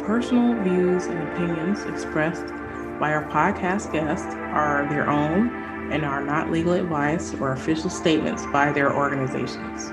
personal views and opinions expressed by our podcast guests are their own and are not legal advice or official statements by their organizations.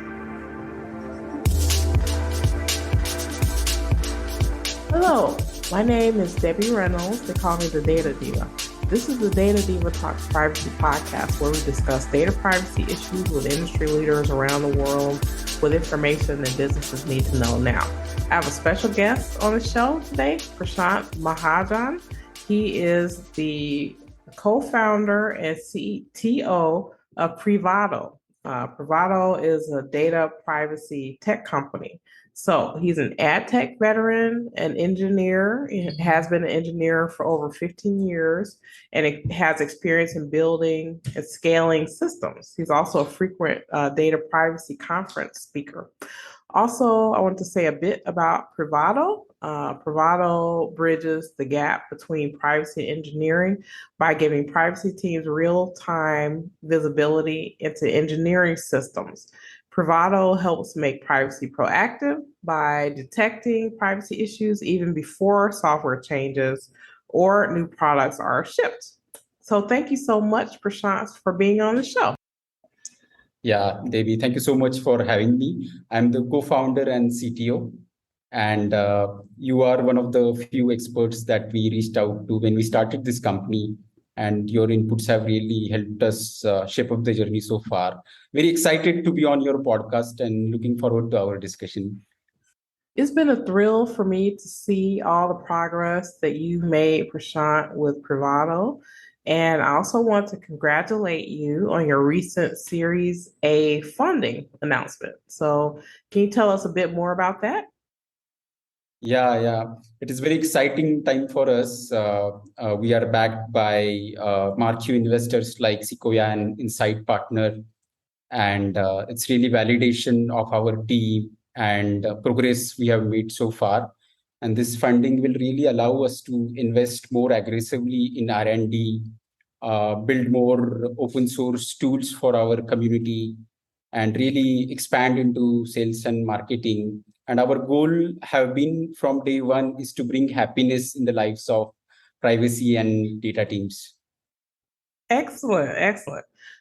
Hello, my name is Debbie Reynolds. They call me the Data Diva. This is the Data Diva Talks Privacy podcast, where we discuss data privacy issues with industry leaders around the world with information that businesses need to know now. I have a special guest on the show today, Prashant Mahajan. He is the co-founder and CTO of Privado. Privado is a data privacy tech company. So he's an AdTech veteran, an engineer, has been an engineer for over 15 years, and it has experience in building and scaling systems. He's also a frequent data privacy conference speaker. Also, I want to say a bit about Privado. Privado bridges the gap between privacy and engineering by giving privacy teams real-time visibility into engineering systems. Privado helps make privacy proactive by detecting privacy issues even before software changes or new products are shipped. So thank you so much, Prashant, for being on the show. Yeah, Devi, thank you so much for having me. I'm the co-founder and CTO, and you are one of the few experts that we reached out to when we started this company, and your inputs have really helped us shape up the journey so far. Very excited to be on your podcast and looking forward to our discussion. It's been a thrill for me to see all the progress that you've made, Prashant, with Privado. And I also want to congratulate you on your recent Series A funding announcement. So can you tell us a bit more about that? Yeah. It is very exciting time for us. We are backed by marquee investors like Sequoia and Insight Partner. And it's really validation of our team and progress we have made so far. And this funding will really allow us to invest more aggressively in R&D, build more open source tools for our community, and really expand into sales and marketing. And our goal have been from day one is to bring happiness in the lives of privacy and data teams. Excellent.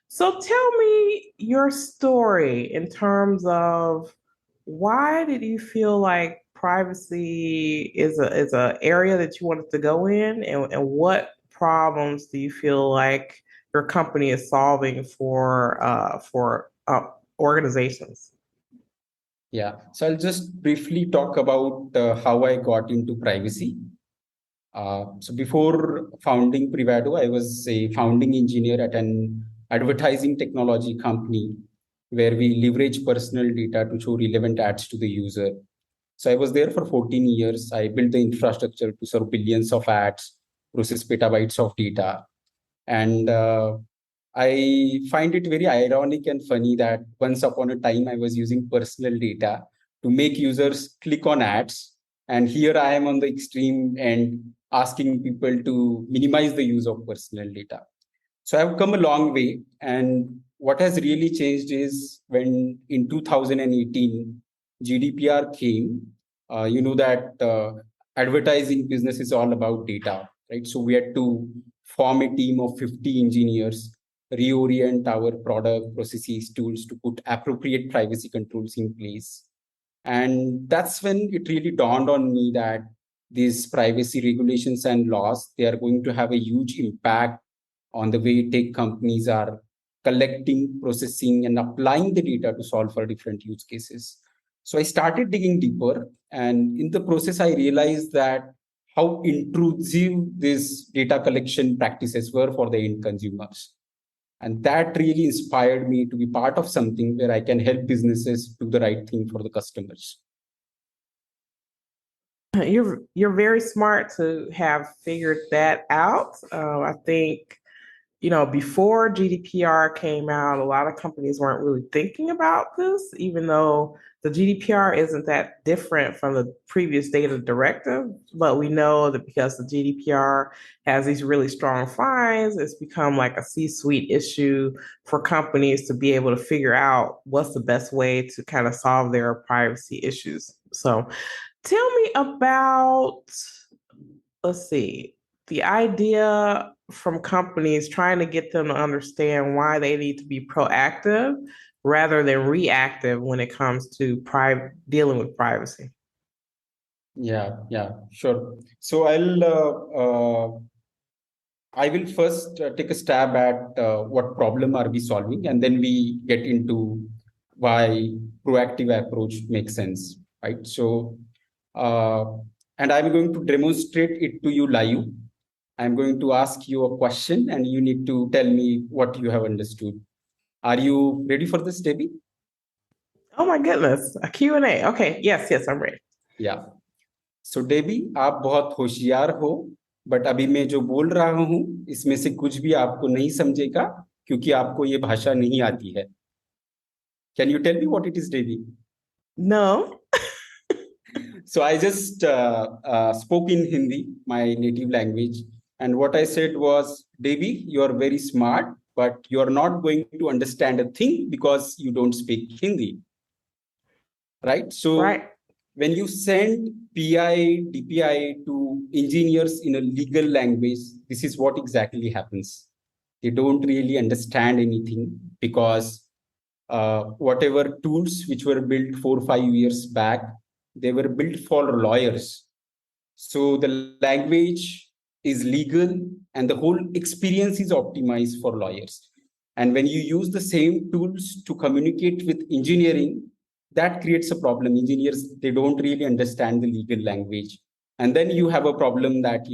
So tell me your story in terms of why did you feel like privacy is a area that you wanted to go in, and what problems do you feel like your company is solving for organizations? Yeah, so I'll just briefly talk about how I got into privacy. So before founding Privado, I was a founding engineer at an advertising technology company where we leverage personal data to show relevant ads to the user. So I was there for 14 years. I built the infrastructure to serve billions of ads, process petabytes of data. And I find it very ironic and funny that once upon a time I was using personal data to make users click on ads. And here I am on the extreme end asking people to minimize the use of personal data. So I've come a long way. And what has really changed is when in 2018, GDPR came, you know that advertising business is all about data, right? So we had to form a team of 50 engineers, reorient our product, processes, tools to put appropriate privacy controls in place. And that's when it really dawned on me that these privacy regulations and laws, they are going to have a huge impact on the way tech companies are collecting, processing, and applying the data to solve for different use cases. So I started digging deeper, and in the process, I realized that how intrusive these data collection practices were for the end consumers. And that really inspired me to be part of something where I can help businesses do the right thing for the customers. You're very smart to have figured that out. I think before GDPR came out, a lot of companies weren't really thinking about this, even though the GDPR isn't that different from the previous data directive. But we know that because the GDPR has these really strong fines, it's become like a C-suite issue for companies to be able to figure out what's the best way to kind of solve their privacy issues. So Tell me about, let's see, the idea from companies trying to get them to understand why they need to be proactive rather than reactive when it comes to dealing with privacy. Yeah, sure. So I will first take a stab at what problem are we solving, and then we get into why proactive approach makes sense, right? So, uh, and I'm going to demonstrate it to you live. I'm going to ask you a question, and you need to tell me what you have understood. Are you ready for this, Debbie? Oh my goodness, a Q&A. Okay, yes, I'm ready. Yeah. So Debbie आप बहुत होशियार हो but अभी मैं जो बोल रहा हूं इसमें से कुछ भी आपको नहीं समझेगा क्योंकि आपको ये भाषा नहीं आती है can you tell me what it is Debbie No. So I just spoke in Hindi my native language and what I said was Debbie you are very smart but you are not going to understand a thing because you don't speak Hindi, right? So Right. when you send PI, DPI to engineers in a legal language, this is what exactly happens. They don't really understand anything because whatever tools which were built 4 or 5 years back, they were built for lawyers. So the language is legal and the whole experience is optimized for lawyers. And when you use the same tools to communicate with engineering, that creates a problem. Engineers, they don't really understand the legal language. And then you have a problem that,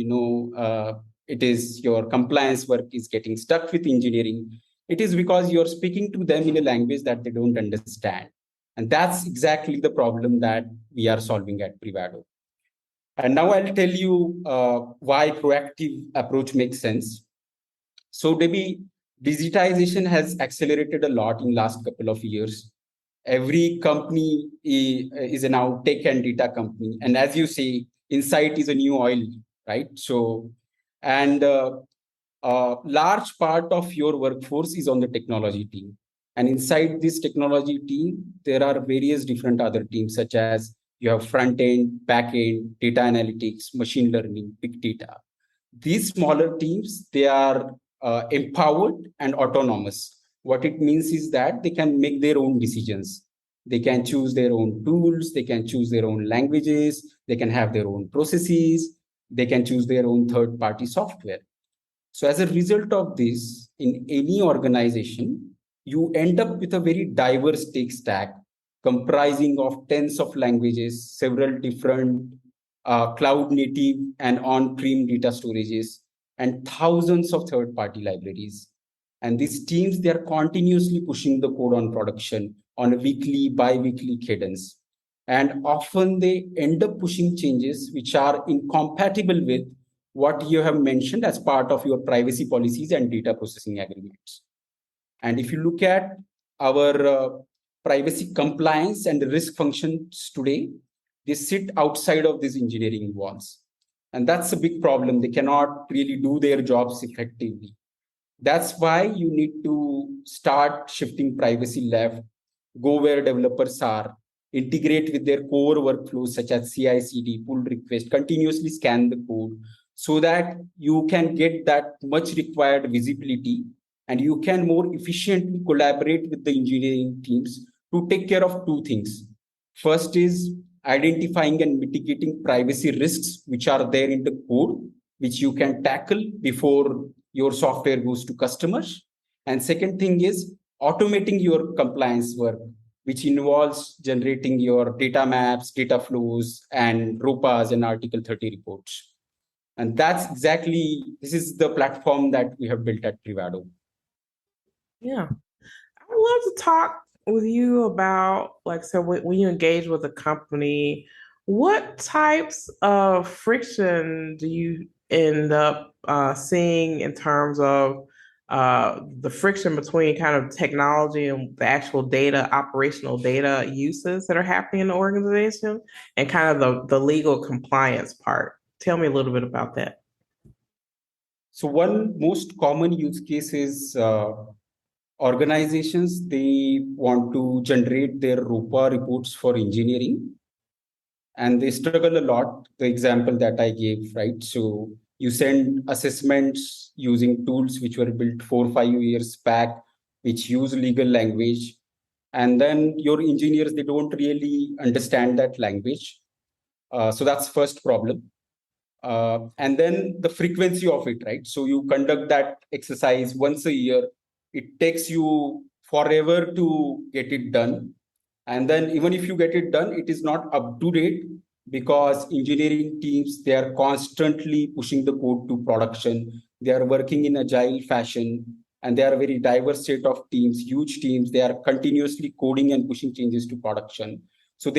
it is your compliance work is getting stuck with engineering. It is because you're speaking to them in a language that they don't understand. And that's exactly the problem that we are solving at Privado. And now I'll tell you why proactive approach makes sense. So maybe digitization has accelerated a lot in last couple of years. Every company is a now tech and data company. And as you say, insight is a new oil, right? So, and a large part of your workforce is on the technology team. And inside this technology team, there are various different other teams, such as you have front end, back end, data analytics, machine learning, big data. These smaller teams, they are empowered and autonomous. What it means is that they can make their own decisions. They can choose their own tools, they can choose their own languages, they can have their own processes, they can choose their own third-party software. So as a result of this, in any organization, you end up with a very diverse tech stack comprising of tens of languages, several different cloud native and on-prem data storages, and thousands of third-party libraries. And these teams, they are continuously pushing the code on production on a weekly, bi-weekly cadence. And often they end up pushing changes which are incompatible with what you have mentioned as part of your privacy policies and data processing agreements. And if you look at our privacy compliance and risk functions today, they sit outside of these engineering walls. And that's a big problem. They cannot really do their jobs effectively. That's why you need to start shifting privacy left, go where developers are, integrate with their core workflows such as CI/CD, pull request, continuously scan the code so that you can get that much required visibility and you can more efficiently collaborate with the engineering teams to take care of two things. First is identifying and mitigating privacy risks which are there in the code, which you can tackle before your software goes to customers. And second thing is automating your compliance work, which involves generating your data maps, data flows, and ROPAs and Article 30 reports. And that's exactly, this is the platform that we have built at Privado. Yeah. I would love to talk with you about, like, so when you engage with a company, what types of friction do you end up seeing in terms of the friction between kind of technology and the actual data, operational data uses that are happening in the organization, and kind of the legal compliance part? Tell me a little bit about that. So one most common use case is organizations, they want to generate their ROPA reports for engineering. and they struggle a lot. The example that I gave, right? So you send assessments using tools which were built 4 or 5 years back, which use legal language, and then your engineers, they don't really understand that language. So that's first problem. And then the frequency of it, right? So you conduct that exercise once a year. It takes you forever to get it done. And then even if you get it done, it is not up to date, because engineering teams, they are constantly pushing the code to production. They are working in agile fashion, and they are a very diverse set of teams, huge teams. They are continuously coding and pushing changes to production. So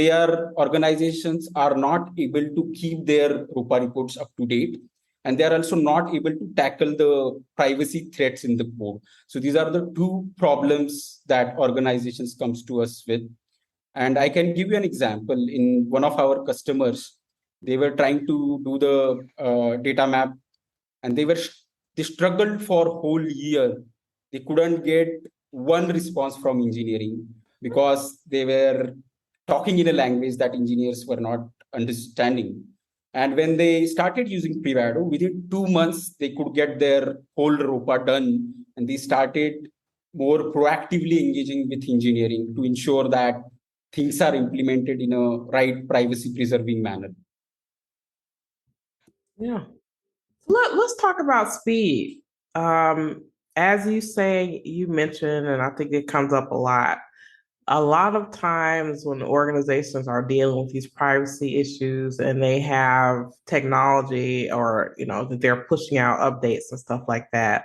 organizations are not able to keep their RUPA reports up to date, and they are also not able to tackle the privacy threats in the code. So these are the two problems that organizations comes to us with. And I can give you an example. In one of our customers, they were trying to do the data map, and they struggled for a whole year. They couldn't get one response from engineering because they were talking in a language that engineers were not understanding. And when they started using Privado, within 2 months, they could get their whole ROPA done, and they started more proactively engaging with engineering to ensure that things are implemented in a right privacy preserving manner. Yeah. Let's talk about speed. As you mentioned, and I think it comes up a lot of times when organizations are dealing with these privacy issues and they have technology or, that they're pushing out updates and stuff like that,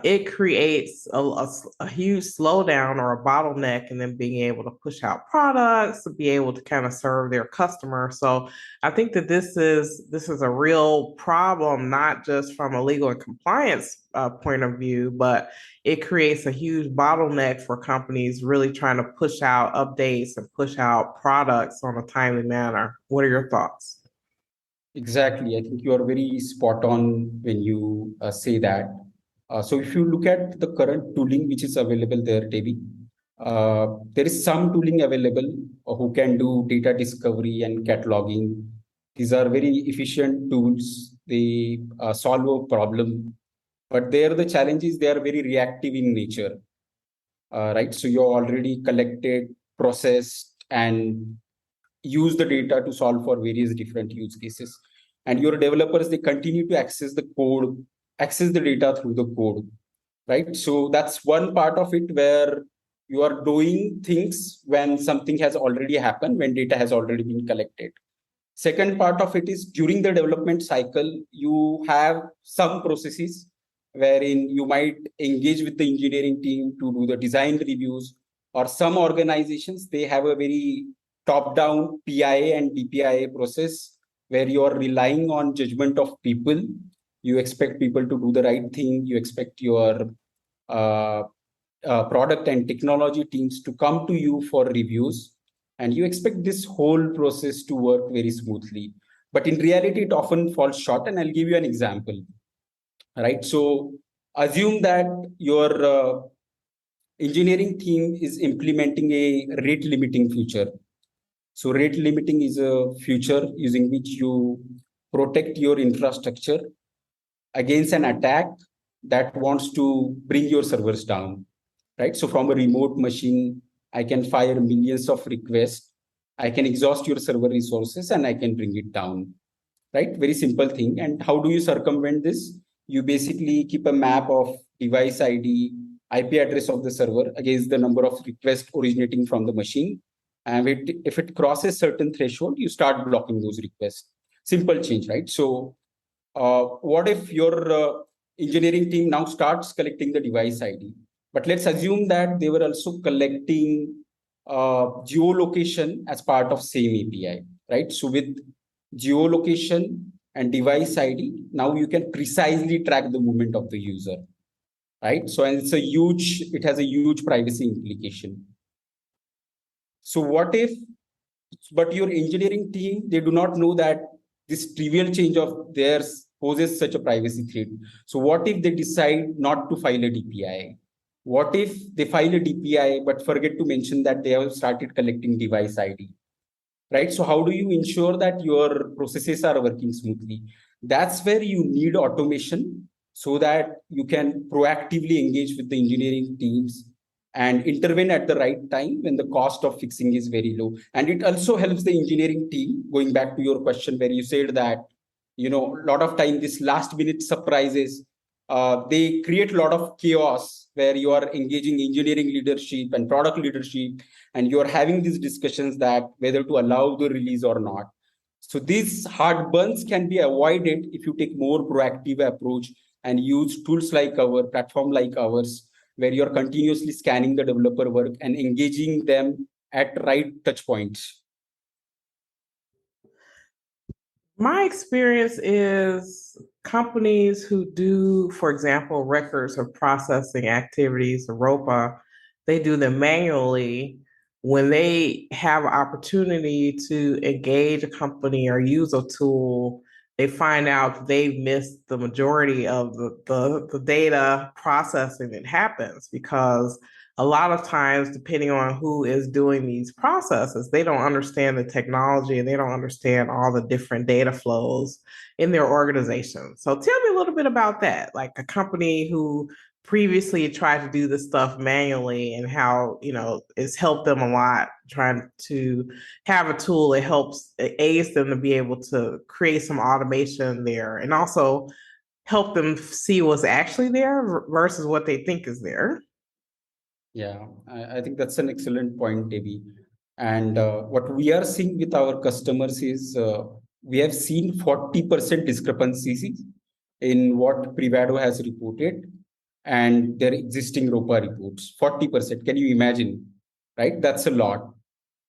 it creates a huge slowdown or a bottleneck, and then being able to push out products to be able to kind of serve their customer. So I think that this is a real problem, not just from a legal and compliance point of view, but it creates a huge bottleneck for companies really trying to push out updates and push out products on a timely manner. What are your thoughts? Exactly. I think you are very spot on when you say that. So if you look at the current tooling which is available there, Devi, there is some tooling available who can do data discovery and cataloging. These are very efficient tools. They solve a problem, but there the challenge is they are very reactive in nature, right? So you already collected, processed, and use the data to solve for various different use cases. And your developers, they continue to access the code, access the data through the code, right? So that's one part of it where you are doing things when something has already happened, when data has already been collected. Second part of it is during the development cycle, you have some processes wherein you might engage with the engineering team to do the design reviews, or some organizations, they have a very top-down PIA and DPIA process where you are relying on judgment of people. You expect people to do the right thing. You expect your product and technology teams to come to you for reviews, and you expect this whole process to work very smoothly. But in reality, it often falls short, and I'll give you an example, right? So assume that your engineering team is implementing a rate limiting feature. So rate limiting is a feature using which you protect your infrastructure against an attack that wants to bring your servers down, right? So from a remote machine, I can fire millions of requests. I can exhaust your server resources and I can bring it down, right? Very simple thing. And how do you circumvent this? You basically keep a map of device ID, IP address of the server against the number of requests originating from the machine. And if it crosses certain threshold, you start blocking those requests. Simple change, right? So what if your engineering team now starts collecting the device ID? But let's assume that they were also collecting geolocation as part of same API, right? So with geolocation and device ID, now you can precisely track the movement of the user, right? So and it has a huge privacy implication. So what if, but your engineering team, they do not know that this trivial change of theirs poses such a privacy threat. So what if they decide not to file a DPI? What if they file a DPI but forget to mention that they have started collecting device ID? right? So how do you ensure that your processes are working smoothly? That's where you need automation so that you can proactively engage with the engineering teams and intervene at the right time when the cost of fixing is very low. And it also helps the engineering team, going back to your question where you said that, a lot of time this last minute surprises, they create a lot of chaos where you are engaging engineering leadership and product leadership, and you're having these discussions that whether to allow the release or not. So these heartburns can be avoided if you take more proactive approach and use tools like our platform like ours, where you're continuously scanning the developer work and engaging them at right touch points. My experience is companies who do, for example, records of processing activities, ROPA, they do them manually. When they have opportunity to engage a company or use a tool, they find out they've missed the majority of the data processing that happens because a lot of times, depending on who is doing these processes, they don't understand the technology and they don't understand all the different data flows in their organization. So tell me a little bit about that, like a company who previously tried to do this stuff manually and how, it's helped them a lot trying to have a tool that helps aids them to be able to create some automation there and also help them see what's actually there versus what they think is there. Yeah, I think that's an excellent point, Debbie. And what we are seeing with our customers is we have seen 40% discrepancies in what Privado has reported and their existing ROPA reports. 40%. Can you imagine? Right? That's a lot.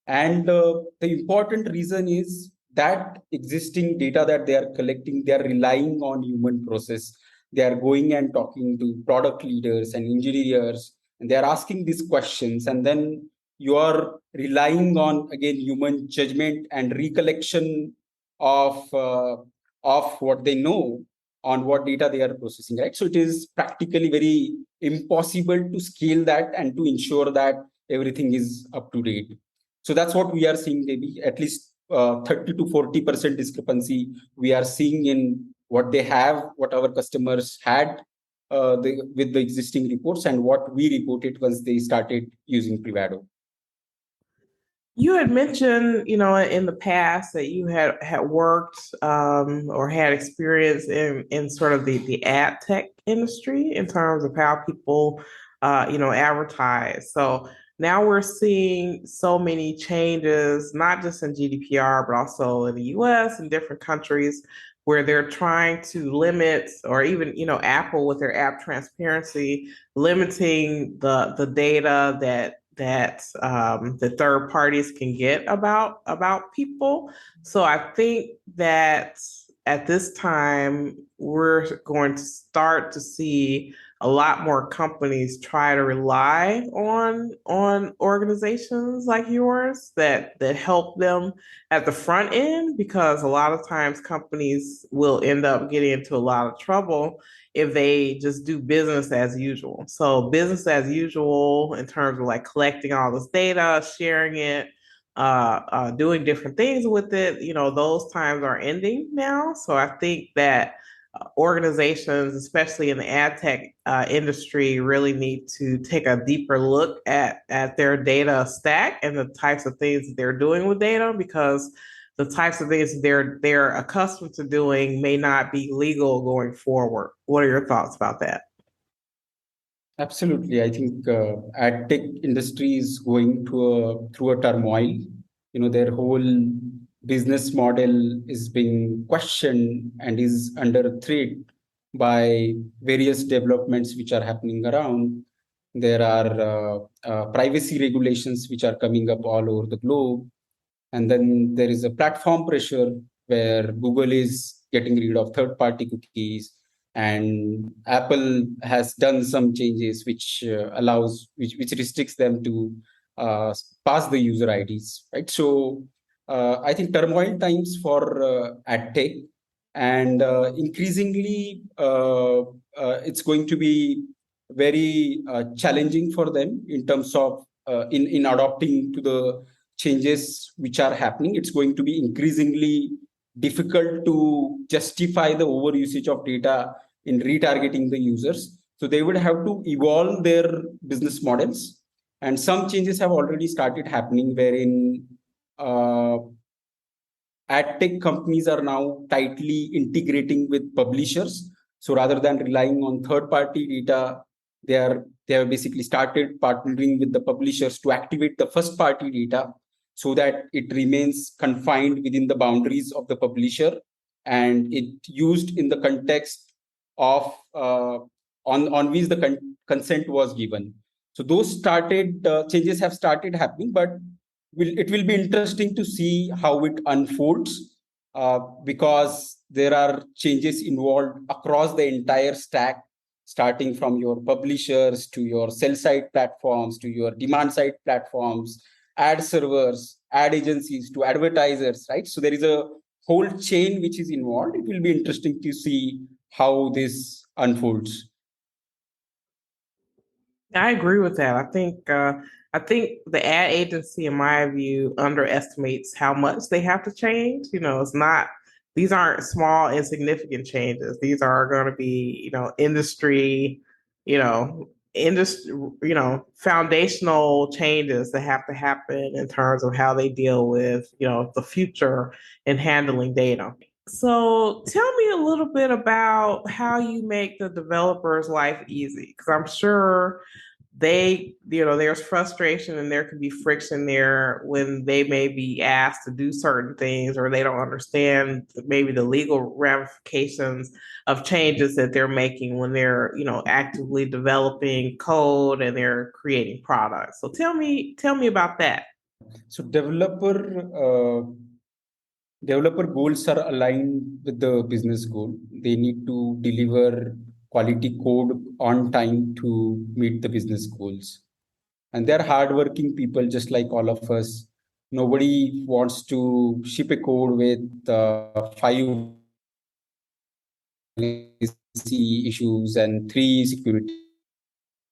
And the important reason is that existing data that they are collecting, they are relying on human process. They are going and talking to product leaders and engineers, and they are asking these questions. And then you are relying on, again, human judgment and recollection of what they know on what data they are processing, right? So it is practically very impossible to scale that and to ensure that everything is up to date. So that's what we are seeing, maybe at least 30 to 40% discrepancy we are seeing in what they have, what our customers had with the existing reports and what we reported once they started using Privado. You had mentioned, in the past that you had worked or had experience in sort of the ad tech industry in terms of how people, advertise. So now we're seeing so many changes, not just in GDPR, but also in the US and different countries where they're trying to limit, or even, Apple with their app transparency, limiting the data that the third parties can get about people. So I think that at this time we're going to start to see a lot more companies try to rely on organizations like yours that help them at the front end, because a lot of times companies will end up getting into a lot of trouble if they just do business as usual. So business as usual in terms of like collecting all this data, sharing it, doing different things with it, those times are ending now. So I think that organizations, especially in the ad tech industry, really need to take a deeper look at their data stack and the types of things that they're doing with data, because the types of things they're accustomed to doing may not be legal going forward. What are your thoughts about that? Absolutely. I think AdTech industry is going through a turmoil. Their whole business model is being questioned and is under threat by various developments which are happening around. There are privacy regulations which are coming up all over the globe. And then there is a platform pressure where Google is getting rid of third-party cookies, and Apple has done some changes which which restricts them to pass the user IDs, right? So I think turmoil times for AdTech, and increasingly it's going to be very challenging for them in terms of in adopting to the changes which are happening, it's going to be increasingly difficult to justify the overusage of data in retargeting the users. So they would have to evolve their business models. And some changes have already started happening wherein AdTech companies are now tightly integrating with publishers. So rather than relying on third-party data, they have basically started partnering with the publishers to activate the first-party data so that it remains confined within the boundaries of the publisher and it used in the context of on which the consent was given. So those changes have started happening, but it will be interesting to see how it unfolds because there are changes involved across the entire stack, starting from your publishers to your sell side platforms to your demand side platforms, ad servers, ad agencies to advertisers, right? So there is a whole chain which is involved. It will be interesting to see how this unfolds. I agree with that. I think the ad agency, in my view, underestimates how much they have to change. It's not; these aren't small, insignificant changes. These are going to be, industry, you know, industry, foundational changes that have to happen in terms of how they deal with, the future in handling data. So tell me a little bit about how you make the developer's life easy, because I'm sure there's frustration and there can be friction there when they may be asked to do certain things or they don't understand maybe the legal ramifications of changes that they're making when they're, actively developing code and they're creating products. So tell me about that. So developer goals are aligned with the business goal. They need to deliver quality code on time to meet the business goals. And they're hardworking people just like all of us. Nobody wants to ship a code with five issues and three security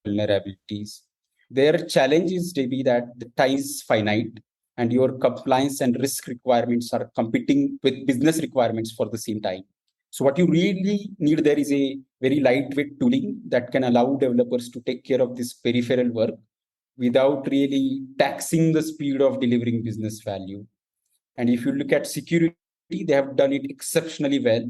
vulnerabilities. Their challenge is maybe that the time is finite and your compliance and risk requirements are competing with business requirements for the same time. So what you really need there is a very lightweight tooling that can allow developers to take care of this peripheral work without really taxing the speed of delivering business value. And if you look at security, they have done it exceptionally well.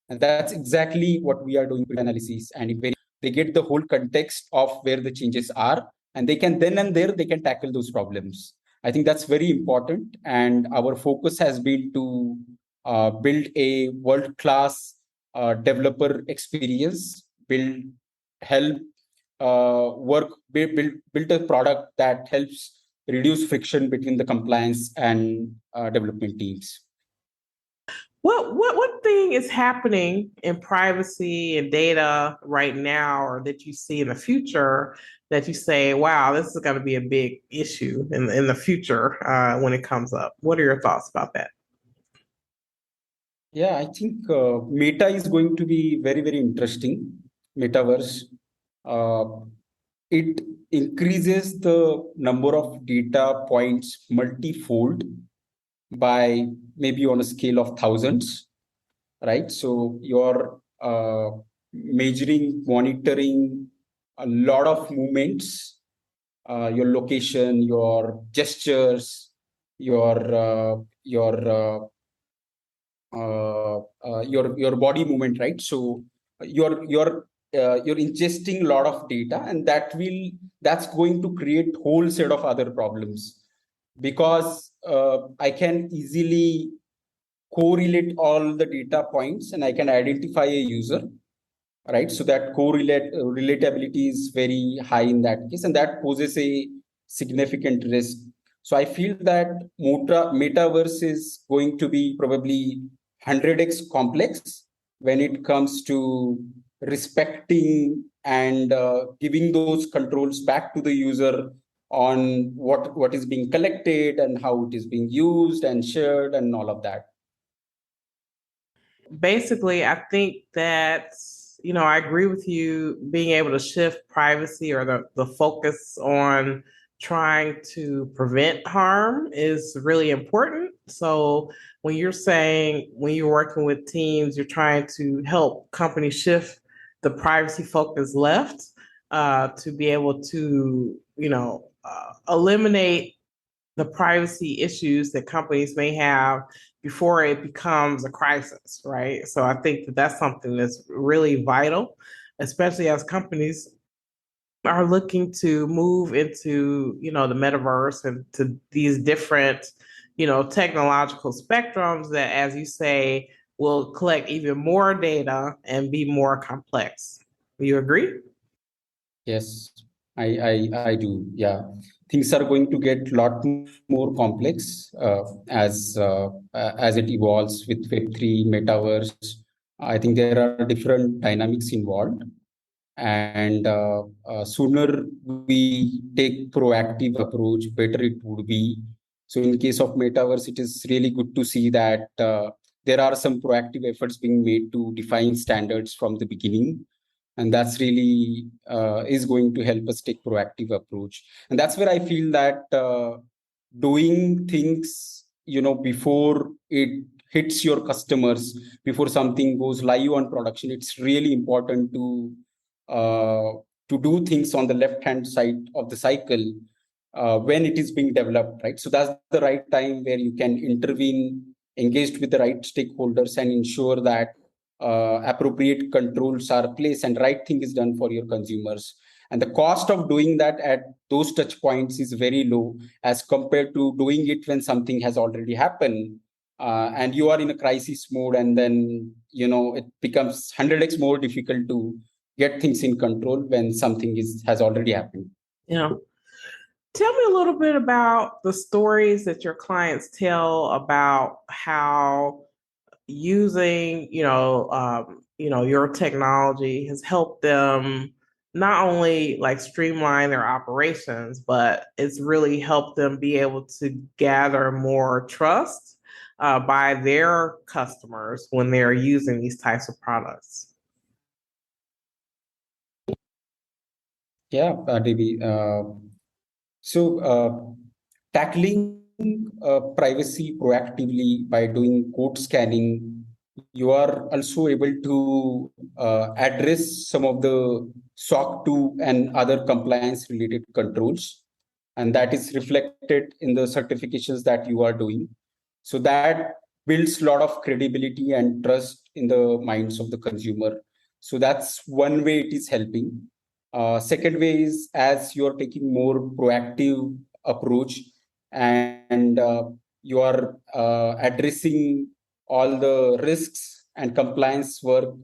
And that's exactly what we are doing with analysis. And they get the whole context of where the changes are, and they can then and there they can tackle those problems. I think that's very important. And our focus has been to build a world-class developer experience, help build a product that helps reduce friction between the compliance and development teams. What thing is happening in privacy and data right now, or that you see in the future that you say, "Wow, this is going to be a big issue in the future when it comes up"? What are your thoughts about that? Yeah, I think Meta is going to be very, very interesting. Metaverse. Uh, it increases the number of data points multifold by maybe on a scale of thousands, right? So you're monitoring a lot of movements, your location, your gestures, your body movement, right? So you're ingesting a lot of data, and that's going to create whole set of other problems because I can easily correlate all the data points and I can identify a user, right? So that relatability is very high in that case, and that poses a significant risk. So I feel that metaverse is going to be probably 100x complex when it comes to respecting and giving those controls back to the user on what is being collected and how it is being used and shared and all of that. Basically, I think that, I agree with you being able to shift privacy or the focus on trying to prevent harm is really important. So when you're saying when you're working with teams, you're trying to help companies shift the privacy focus left to be able to, eliminate the privacy issues that companies may have before it becomes a crisis, right? So I think that that's something that's really vital, especially as companies are looking to move into, the metaverse and to these different, technological spectrums that, as you say, will collect even more data and be more complex. You agree? Yes, I do. Yeah, things are going to get a lot more complex as it evolves with Web3, metaverse. I think there are different dynamics involved, and sooner we take proactive approach, better it would be. So, in case of metaverse, it is really good to see that there are some proactive efforts being made to define standards from the beginning, and that's really is going to help us take proactive approach. And that's where I feel that doing things before it hits your customers, before something goes live on production, it's really important uh, to do things on the left hand side of the cycle when it is being developed, right? So that's the right time where you can intervene, engaged with the right stakeholders, and ensure that appropriate controls are placed and right thing is done for your consumers. And the cost of doing that at those touch points is very low as compared to doing it when something has already happened, and you are in a crisis mode, and then it becomes 100x more difficult to get things in control when something has already happened. Yeah. Tell me a little bit about the stories that your clients tell about how using, your technology has helped them not only like streamline their operations, but it's really helped them be able to gather more trust by their customers when they're using these types of products. Yeah, Devi. So tackling privacy proactively by doing code scanning, you are also able to address some of the SOC 2 and other compliance related controls. And that is reflected in the certifications that you are doing. So that builds a lot of credibility and trust in the minds of the consumer. So that's one way it is helping. Second way is as you are taking more proactive approach, and you are addressing all the risks and compliance work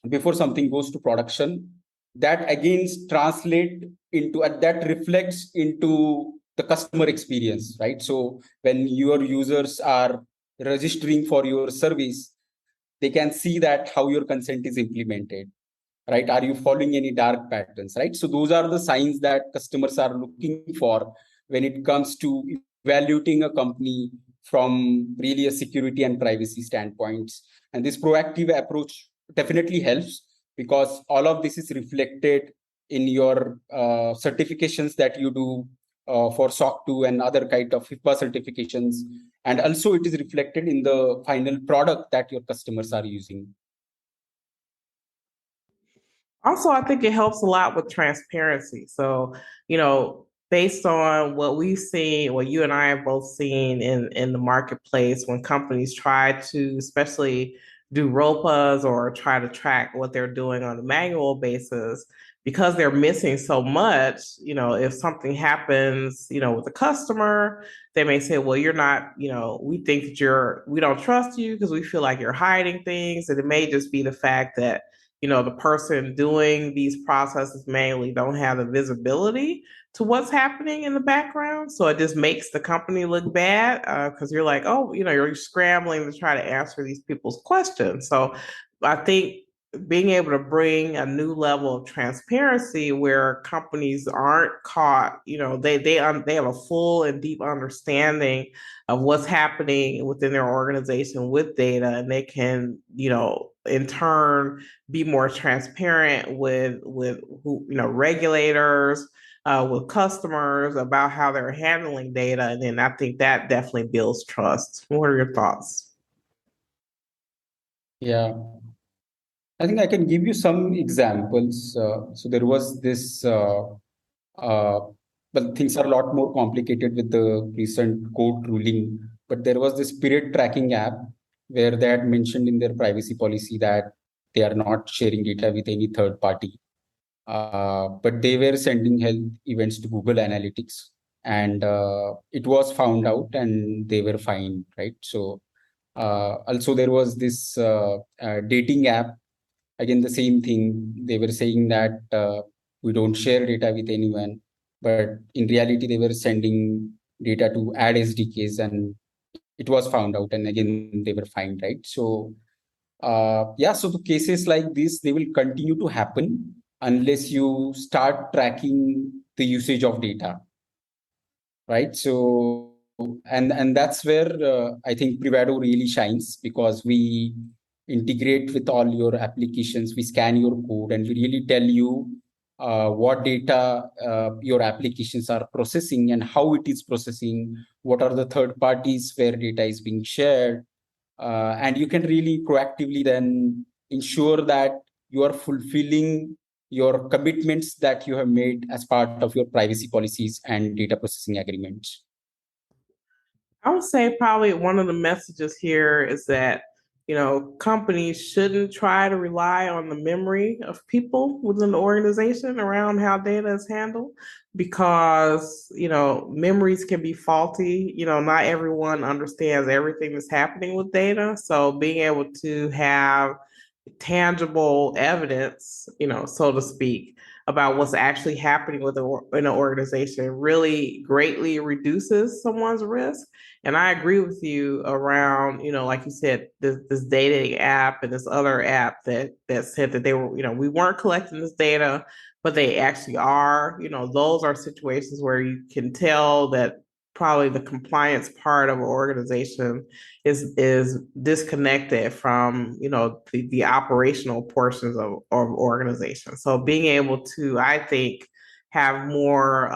before something goes to production. That again translate into that reflects into the customer experience, right? So when your users are registering for your service, they can see that how your consent is implemented, right? Are you following any dark patterns, right? So those are the signs that customers are looking for when it comes to evaluating a company from really a security and privacy standpoints. And this proactive approach definitely helps because all of this is reflected in your certifications that you do for SOC 2 and other kind of HIPAA certifications. And also it is reflected in the final product that your customers are using. Also, I think it helps a lot with transparency. So, based on what we've seen, what you and I have both seen in the marketplace, when companies try to, especially do ROPAs or try to track what they're doing on a manual basis, because they're missing so much, if something happens, with a customer, they may say, well, you're not, we think that we don't trust you because we feel like you're hiding things. And it may just be the fact that the person doing these processes manually don't have the visibility to what's happening in the background. So it just makes the company look bad because you're like, oh, you're scrambling to try to answer these people's questions. So I think being able to bring a new level of transparency where companies aren't caught, they have a full and deep understanding of what's happening within their organization with data, and they can, in turn, be more transparent with who, regulators, with customers about how they're handling data. And then I think that definitely builds trust. What are your thoughts? Yeah, I think I can give you some examples. So there was this, uh, well, things are a lot more complicated with the recent court ruling, but there was this period tracking app where they had mentioned in their privacy policy that they are not sharing data with any third party. But they were sending health events to Google Analytics, and it was found out, and they were fined, right? So also there was this dating app. Again, the same thing. They were saying that we don't share data with anyone, but in reality, they were sending data to ad SDKs, and it was found out, and again they were fined, right? So yeah, so the cases like this, they will continue to happen unless you start tracking the usage of data, right? So and that's where I think Privado really shines, because we integrate with all your applications, we scan your code, and we really tell you what data your applications are processing and how it is processing, what are the third parties where data is being shared, and you can really proactively then ensure that you are fulfilling your commitments that you have made as part of your privacy policies and data processing agreements. I would say probably one of the messages here is that, companies shouldn't try to rely on the memory of people within the organization around how data is handled because, memories can be faulty. Not everyone understands everything that's happening with data. So being able to have tangible evidence, so to speak, about what's actually happening with in an organization really greatly reduces someone's risk. And I agree with you around, like you said, this dating app and this other app that said that they were, we weren't collecting this data, but they actually are. Those are situations where you can tell that probably the compliance part of an organization is disconnected from the operational portions of organization. So being able to, I think, have more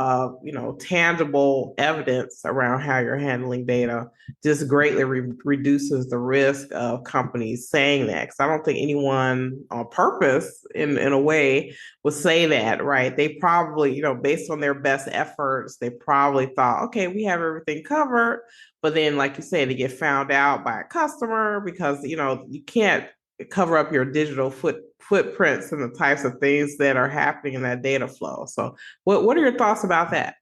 tangible evidence around how you're handling data just greatly reduces the risk of companies saying that, because I don't think anyone on purpose in a way would say that, right? They probably, based on their best efforts, they probably thought, okay, we have everything covered. But then, like you said, to get found out by a customer because you can't cover up your digital footprints and the types of things that are happening in that data flow. So, what are your thoughts about that?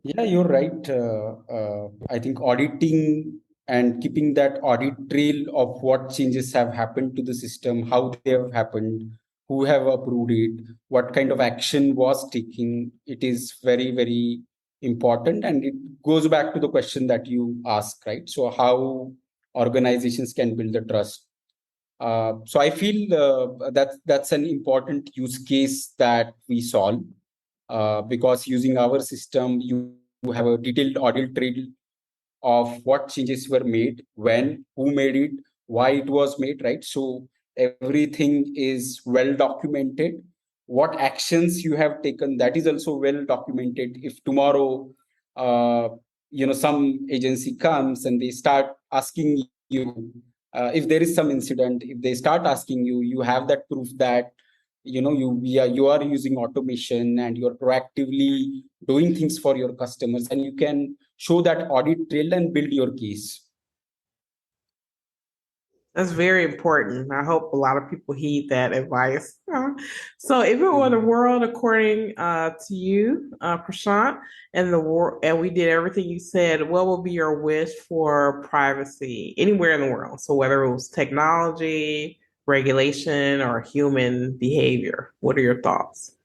Yeah, you're right. I think auditing and keeping that audit trail of what changes have happened to the system, how they have happened, who have approved it, what kind of action was taken, it is very, very important. And it goes back to the question that you asked, right? So, how organizations can build the trust. So I feel that's an important use case that we solve, because using our system, you have a detailed audit trail of what changes were made, when, who made it, why it was made, right? So everything is well documented. What actions you have taken, that is also well documented. If tomorrow, uh, some agency comes and they start asking you, if there is some incident, if they start asking you, you have that proof that you are using automation and you're proactively doing things for your customers, and you can show that audit trail and build your case. That's very important. I hope a lot of people heed that advice. So, if it were the world according to you, Prashant, and we did everything you said, what would be your wish for privacy anywhere in the world? So, whether it was technology, regulation, or human behavior, what are your thoughts?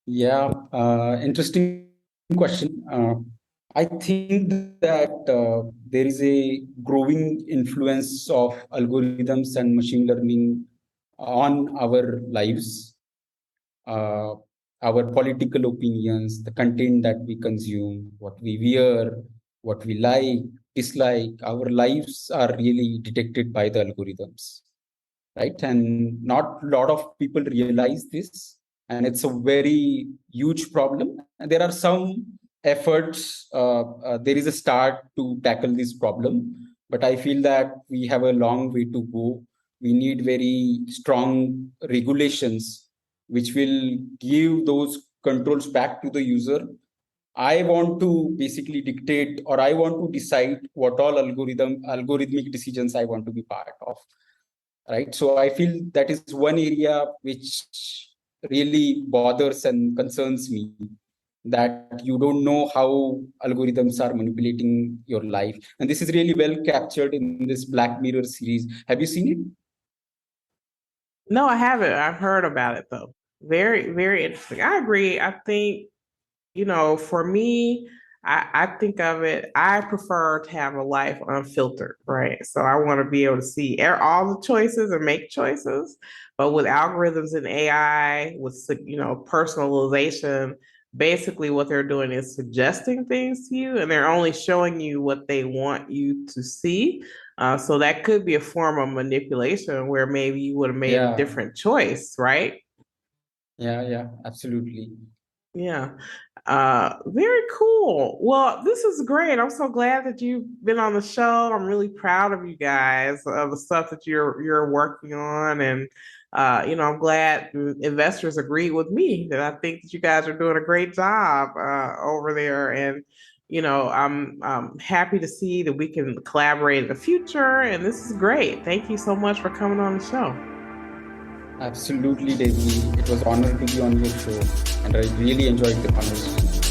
Yeah, interesting question. I think that there is a growing influence of algorithms and machine learning on our lives, uh, our political opinions, the content that we consume, what we wear, what we like, dislike. Our lives are really detected by the algorithms. right? And not a lot of people realize this, and it's a very huge problem. And there are some efforts. There is a start to tackle this problem, but I feel that we have a long way to go. We need very strong regulations which will give those controls back to the user. I want to basically dictate, or I want to decide what all algorithmic decisions I want to be part of, right? So I feel that is one area which really bothers and concerns me, that you don't know how algorithms are manipulating your life. And this is really well captured in this Black Mirror series. Have you seen it? No, I haven't. I've heard about it though. Very, very interesting. I agree. I think, for me, I think of it, I prefer to have a life unfiltered, right? So I want to be able to see all the choices and make choices. But with algorithms and AI, with, personalization, basically what they're doing is suggesting things to you and they're only showing you what they want you to see. So that could be a form of manipulation where maybe you would have made a Yeah, different choice, right? yeah, absolutely. Yeah. Very cool. Well, this is great. I'm so glad that you've been on the show. I'm really proud of you guys, of the stuff that you're working on. And I'm glad investors agree with me that I think that you guys are doing a great job over there. And I'm happy to see that we can collaborate in the future. And this is great. Thank you so much for coming on the show. Absolutely, Devi. It was an honor to be on your show, and I really enjoyed the conversation.